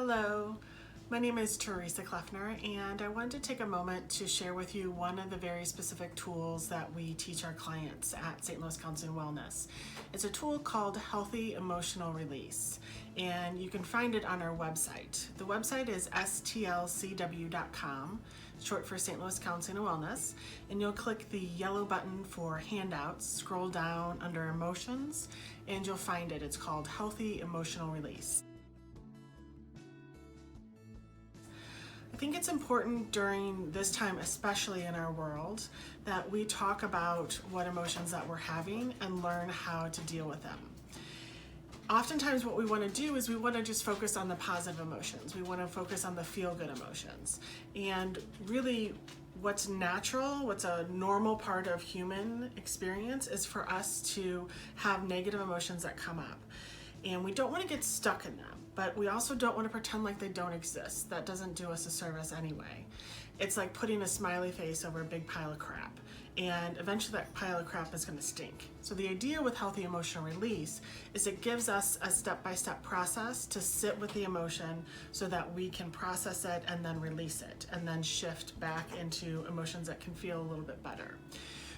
Hello, my name is Teresa Kleffner, and I wanted to take a moment to share with you one of the very specific tools that we teach our clients at St. Louis Counseling Wellness. It's a tool called Healthy Emotional Release, and you can find it on our website. The website is stlcw.com, short for St. Louis Counseling and Wellness, and you'll click the yellow button for Handouts, scroll down under Emotions, and you'll find it. It's called Healthy Emotional Release. I think it's important during this time, especially in our world, that we talk about what emotions that we're having and learn how to deal with them. Oftentimes what we want to do is we want to just focus on the positive emotions. We want to focus on the feel-good emotions. And really what's natural, what's a normal part of human experience is for us to have negative emotions that come up. And we don't want to get stuck in them, but we also don't want to pretend like they don't exist. That doesn't do us a service anyway. It's like putting a smiley face over a big pile of crap, and eventually that pile of crap is going to stink. So the idea with healthy emotional release is it gives us a step-by-step process to sit with the emotion so that we can process it and then release it, and then shift back into emotions that can feel a little bit better.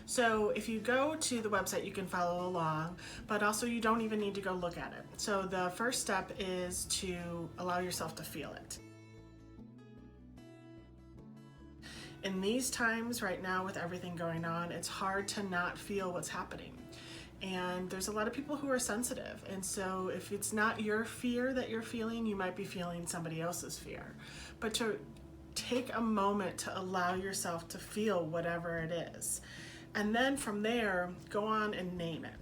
So if you go to the website, you can follow along, but also you don't even need to go look at it. So the first step is to allow yourself to feel it. In these times right now with everything going on, it's hard to not feel what's happening. And there's a lot of people who are sensitive. And so if it's not your fear that you're feeling, you might be feeling somebody else's fear. But to take a moment to allow yourself to feel whatever it is. And then from there, go on and name it.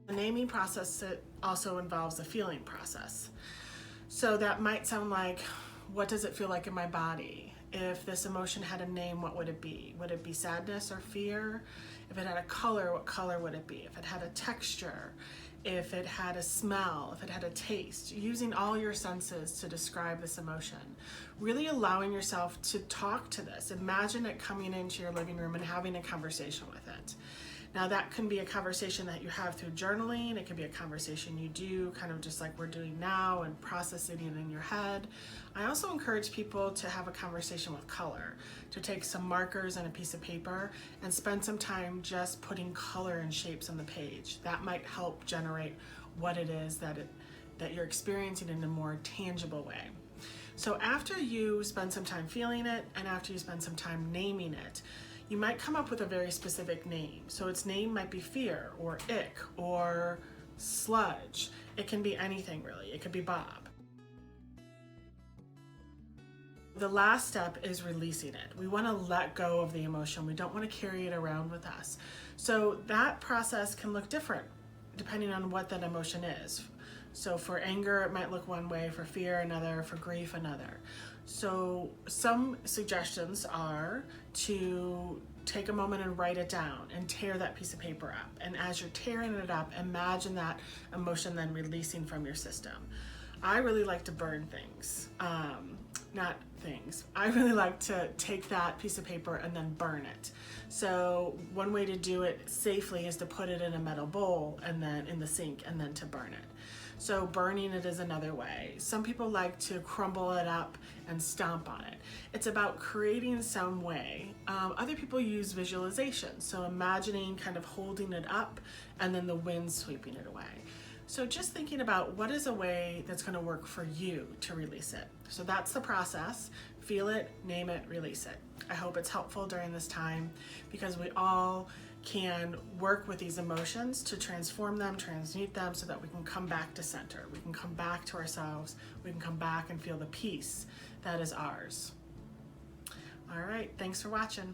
The naming process also involves a feeling process. So that might sound like, what does it feel like in my body? If this emotion had a name, what would it be? Would it be sadness or fear? If it had a color, what color would it be? If it had a texture, if it had a smell, if it had a taste, using all your senses to describe this emotion. Really allowing yourself to talk to this. Imagine it coming into your living room and having a conversation with it. Now that can be a conversation that you have through journaling. It can be a conversation you do kind of just like we're doing now and processing it in your head. I also encourage people to have a conversation with color, to take some markers and a piece of paper and spend some time just putting color and shapes on the page. That might help generate what it is that you're experiencing in a more tangible way. So after you spend some time feeling it and after you spend some time naming it, you might come up with a very specific name. So its name might be fear or ick or sludge. It can be anything really. It could be Bob. The last step is releasing it. We want to let go of the emotion. We don't want to carry it around with us. So that process can look different depending on what that emotion is. So for anger, it might look one way, for fear another, for grief another. So some suggestions are to take a moment and write it down and tear that piece of paper up. And as you're tearing it up, imagine that emotion then releasing from your system. I really like to burn things. I really like to take that piece of paper and then burn it. So one way to do it safely is to put it in a metal bowl and then in the sink and then to burn it. So burning it is another way. Some people like to crumble it up and stomp on it. It's about creating some way. Other people use visualization. So imagining kind of holding it up and then the wind sweeping it away. So just thinking about what is a way that's going to work for you to release it. So that's the process. Feel it, name it, release it. I hope it's helpful during this time because we all can work with these emotions to transform them, transmute them so that we can come back to center. We can come back to ourselves. We can come back and feel the peace that is ours. All right, thanks for watching.